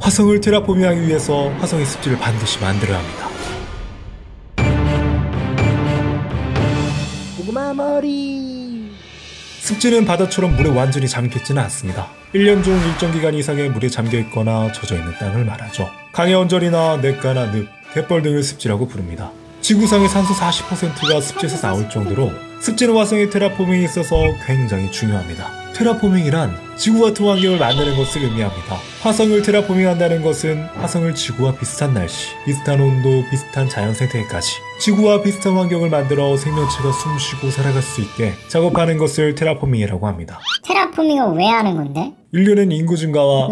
화성을 테라포밍하기 위해서 화성의 습지를 반드시 만들어야 합니다. 고구마 머리. 습지는 바다처럼 물에 완전히 잠겼지는 않습니다. 1년 중 일정 기간 이상의 물에 잠겨있거나 젖어있는 땅을 말하죠. 강의 언저리나 냇가나 늪, 갯벌 등을 습지라고 부릅니다. 지구상의 산소 40%가 습지에서 나올 정도로 습지는 화성의 테라포밍에 있어서 굉장히 중요합니다. 테라포밍이란 지구 같은 환경을 만드는 것을 의미합니다. 화성을 테라포밍한다는 것은 화성을 지구와 비슷한 날씨, 비슷한 온도, 비슷한 자연 생태계까지 지구와 비슷한 환경을 만들어 생명체가 숨쉬고 살아갈 수 있게 작업하는 것을 테라포밍이라고 합니다. 테라포밍은 왜 하는 건데? 인류는 인구 증가와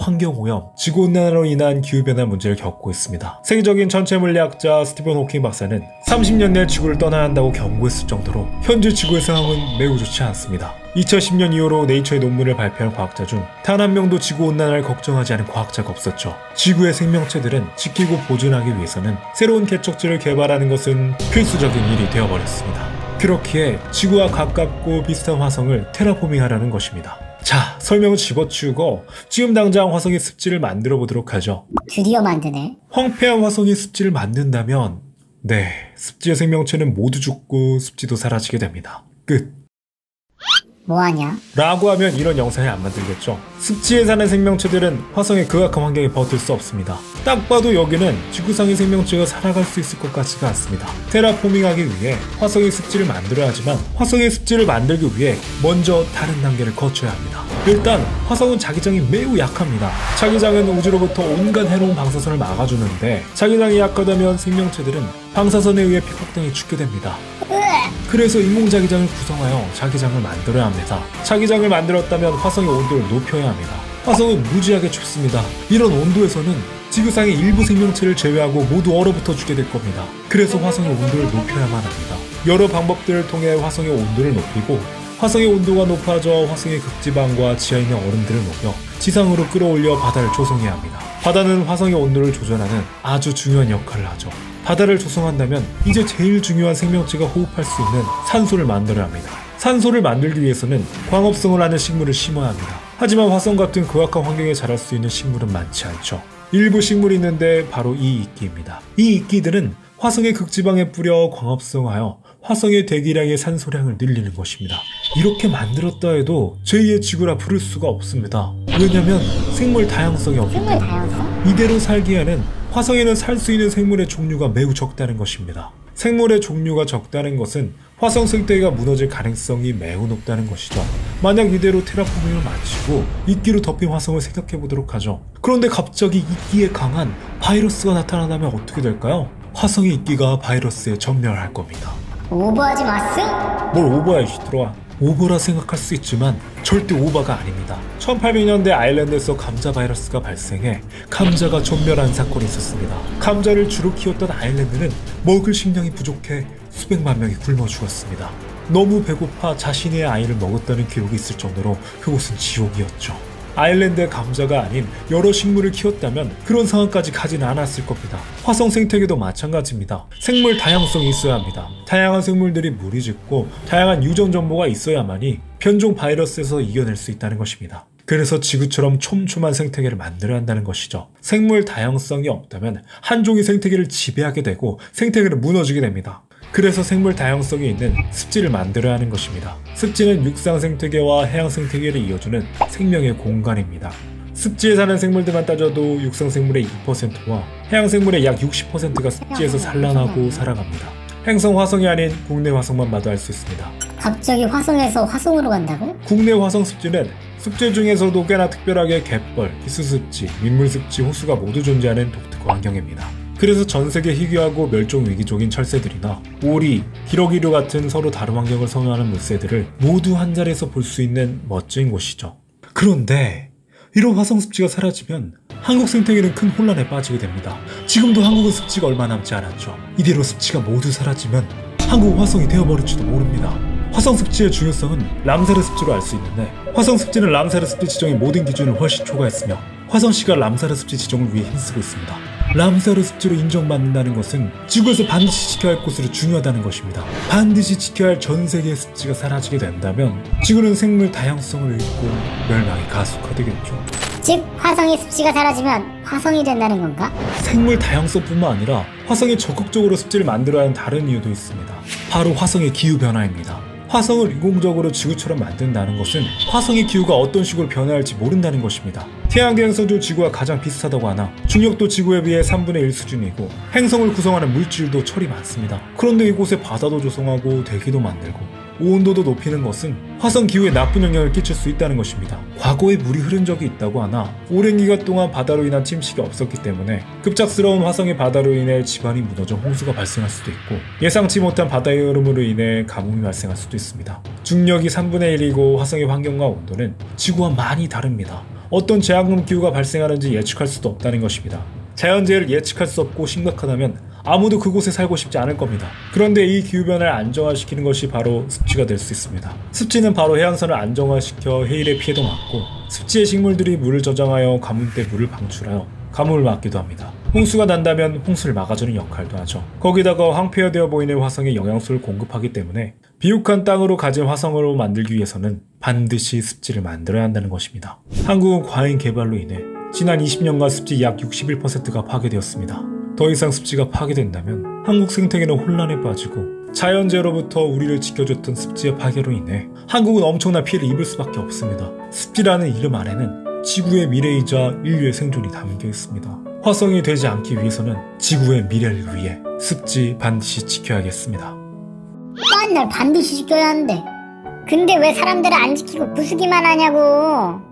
환경오염, 지구온난화로 인한 기후변화 문제를 겪고 있습니다. 세계적인 천체 물리학자 스티븐 호킹 박사는 30년 내 지구를 떠나야 한다고 경고했을 정도로 현재 지구의 상황은 매우 좋지 않습니다. 2010년 이후로 네이처의 논문을 발표한 과학자 중 단 한 명도 지구온난화를 걱정하지 않은 과학자가 없었죠. 지구의 생명체들은 지키고 보존하기 위해서는 새로운 개척지를 개발하는 것은 필수적인 일이 되어버렸습니다. 그렇기에 지구와 가깝고 비슷한 화성을 테라포밍하려는 것입니다. 자, 설명을 집어치우고 지금 당장 화성의 습지를 만들어 보도록 하죠. 드디어 만드네. 황폐한 화성의 습지를 만든다면 습지의 생명체는 모두 죽고 습지도 사라지게 됩니다. 끝. 뭐하냐? 라고 하면 이런 영상이 안 만들겠죠. 습지에 사는 생명체들은 화성의 극악한 환경에 버틸 수 없습니다. 딱 봐도 여기는 지구상의 생명체가 살아갈 수 있을 것 같지가 않습니다. 테라포밍하기 위해 화성의 습지를 만들어야 하지만 화성의 습지를 만들기 위해 먼저 다른 단계를 거쳐야 합니다. 일단 화성은 자기장이 매우 약합니다. 자기장은 우주로부터 온갖 해로운 방사선을 막아주는데 자기장이 약하다면 생명체들은 방사선에 의해 피폭등에 죽게 됩니다. 그래서 인공자기장을 구성하여 자기장을 만들어야 합니다. 자기장을 만들었다면 화성의 온도를 높여야 합니다. 화성은 무지하게 춥습니다. 이런 온도에서는 지구상의 일부 생명체를 제외하고 모두 얼어붙어 죽게 될 겁니다. 그래서 화성의 온도를 높여야만 합니다. 여러 방법들을 통해 화성의 온도를 높이고 화성의 온도가 높아져 화성의 극지방과 지하에 있는 얼음들을 녹여 지상으로 끌어올려 바다를 조성해야 합니다. 바다는 화성의 온도를 조절하는 아주 중요한 역할을 하죠. 바다를 조성한다면 이제 제일 중요한 생명체가 호흡할 수 있는 산소를 만들어야 합니다. 산소를 만들기 위해서는 광합성을 하는 식물을 심어야 합니다. 하지만 화성 같은 극악한 환경에 자랄 수 있는 식물은 많지 않죠. 일부 식물이 있는데 바로 이 이끼입니다. 이 이끼들은 화성의 극지방에 뿌려 광합성하여 화성의 대기량의 산소량을 늘리는 것입니다. 이렇게 만들었다 해도 제2의 지구라 부를 수가 없습니다. 왜냐면 생물 다양성이 없기 때문입니다. 이대로 살기에는 화성에는 살 수 있는 생물의 종류가 매우 적다는 것입니다. 생물의 종류가 적다는 것은 화성 생태계가 무너질 가능성이 매우 높다는 것이죠. 만약 이대로 테라포밍을 마치고 이끼로 덮인 화성을 생각해 보도록 하죠. 그런데 갑자기 이끼에 강한 바이러스가 나타난다면 어떻게 될까요? 화성의 이끼가 바이러스에 전멸할 겁니다. 오버하지 마스? 뭘 오버야 이씨 들어와. 오버라 생각할 수 있지만 절대 오버가 아닙니다. 1800년대 아일랜드에서 감자 바이러스가 발생해 감자가 전멸한 사건이 있었습니다. 감자를 주로 키웠던 아일랜드는 먹을 식량이 부족해 수백만 명이 굶어 죽었습니다. 너무 배고파 자신의 아이를 먹었다는 기록이 있을 정도로 그곳은 지옥이었죠. 아일랜드의 감자가 아닌 여러 식물을 키웠다면 그런 상황까지 가진 않았을 겁니다. 화성 생태계도 마찬가지입니다. 생물 다양성이 있어야 합니다. 다양한 생물들이 무리짓고 다양한 유전 정보가 있어야만이 변종 바이러스에서 이겨낼 수 있다는 것입니다. 그래서 지구처럼 촘촘한 생태계를 만들어야 한다는 것이죠. 생물 다양성이 없다면 한 종이 생태계를 지배하게 되고 생태계는 무너지게 됩니다. 그래서 생물 다양성이 있는 습지를 만들어야 하는 것입니다. 습지는 육상 생태계와 해양 생태계를 이어주는 생명의 공간입니다. 습지에 사는 생물들만 따져도 육상 생물의 2%와 해양 생물의 약 60%가 습지에서 산란하고 살아갑니다. 행성 화성이 아닌 국내 화성만 봐도 알 수 있습니다. 갑자기 화성에서 화성으로 간다고? 국내 화성 습지는 습지 중에서도 꽤나 특별하게 갯벌, 기수습지, 민물습지, 호수가 모두 존재하는 독특한 환경입니다. 그래서 전세계 희귀하고 멸종위기종인 철새들이나 오리, 기러기류 같은 서로 다른 환경을 선호하는 물새들을 모두 한 자리에서 볼 수 있는 멋진 곳이죠. 그런데 이런 화성 습지가 사라지면 한국 생태계는 큰 혼란에 빠지게 됩니다. 지금도 한국은 습지가 얼마 남지 않았죠. 이대로 습지가 모두 사라지면 한국 화성이 되어버릴지도 모릅니다. 화성 습지의 중요성은 람사르 습지로 알 수 있는데 화성 습지는 람사르 습지 지정의 모든 기준을 훨씬 초과했으며 화성시가 람사르 습지 지정을 위해 힘쓰고 있습니다. 람사르 습지로 인정받는다는 것은 지구에서 반드시 지켜야 할 곳으로 중요하다는 것입니다. 반드시 지켜야 할 전 세계의 습지가 사라지게 된다면 지구는 생물 다양성을 잃고 멸망이 가속화되겠죠. 즉 화성의 습지가 사라지면 화성이 된다는 건가? 생물 다양성뿐만 아니라 화성이 적극적으로 습지를 만들어야 하는 다른 이유도 있습니다. 바로 화성의 기후변화입니다. 화성을 인공적으로 지구처럼 만든다는 것은 화성의 기후가 어떤 식으로 변화할지 모른다는 것입니다. 태양계에서도 지구와 가장 비슷하다고 하나 중력도 지구에 비해 3분의 1 수준이고 행성을 구성하는 물질도 철이 많습니다. 그런데 이곳에 바다도 조성하고 대기도 만들고 온도도 높이는 것은 화성 기후에 나쁜 영향을 끼칠 수 있다는 것입니다. 과거에 물이 흐른 적이 있다고 하나 오랜 기간 동안 바다로 인한 침식이 없었기 때문에 급작스러운 화성의 바다로 인해 지반이 무너져 홍수가 발생할 수도 있고 예상치 못한 바다의 흐름으로 인해 가뭄이 발생할 수도 있습니다. 중력이 3분의 1이고 화성의 환경과 온도는 지구와 많이 다릅니다. 어떤 제한급 기후가 발생하는지 예측할 수도 없다는 것입니다. 자연재해를 예측할 수 없고 심각하다면 아무도 그곳에 살고 싶지 않을 겁니다. 그런데 이 기후변화를 안정화시키는 것이 바로 습지가 될 수 있습니다. 습지는 바로 해양선을 안정화시켜 해일의 피해도 막고 습지의 식물들이 물을 저장하여 가뭄 때 물을 방출하여 가뭄을 막기도 합니다. 홍수가 난다면 홍수를 막아주는 역할도 하죠. 거기다가 황폐화되어 보이는 화성에 영양소를 공급하기 때문에 비옥한 땅으로 가진 화성으로 만들기 위해서는 반드시 습지를 만들어야 한다는 것입니다. 한국은 과잉 개발로 인해 지난 20년간 습지 약 61%가 파괴되었습니다. 더 이상 습지가 파괴된다면 한국 생태계는 혼란에 빠지고 자연재해로부터 우리를 지켜줬던 습지의 파괴로 인해 한국은 엄청난 피해를 입을 수밖에 없습니다. 습지라는 이름 안에는 지구의 미래이자 인류의 생존이 담겨 있습니다. 화성이 되지 않기 위해서는 지구의 미래를 위해 습지 반드시 지켜야겠습니다. 맨날 반드시 지켜야 한대. 근데 왜 사람들은 안 지키고 부수기만 하냐고.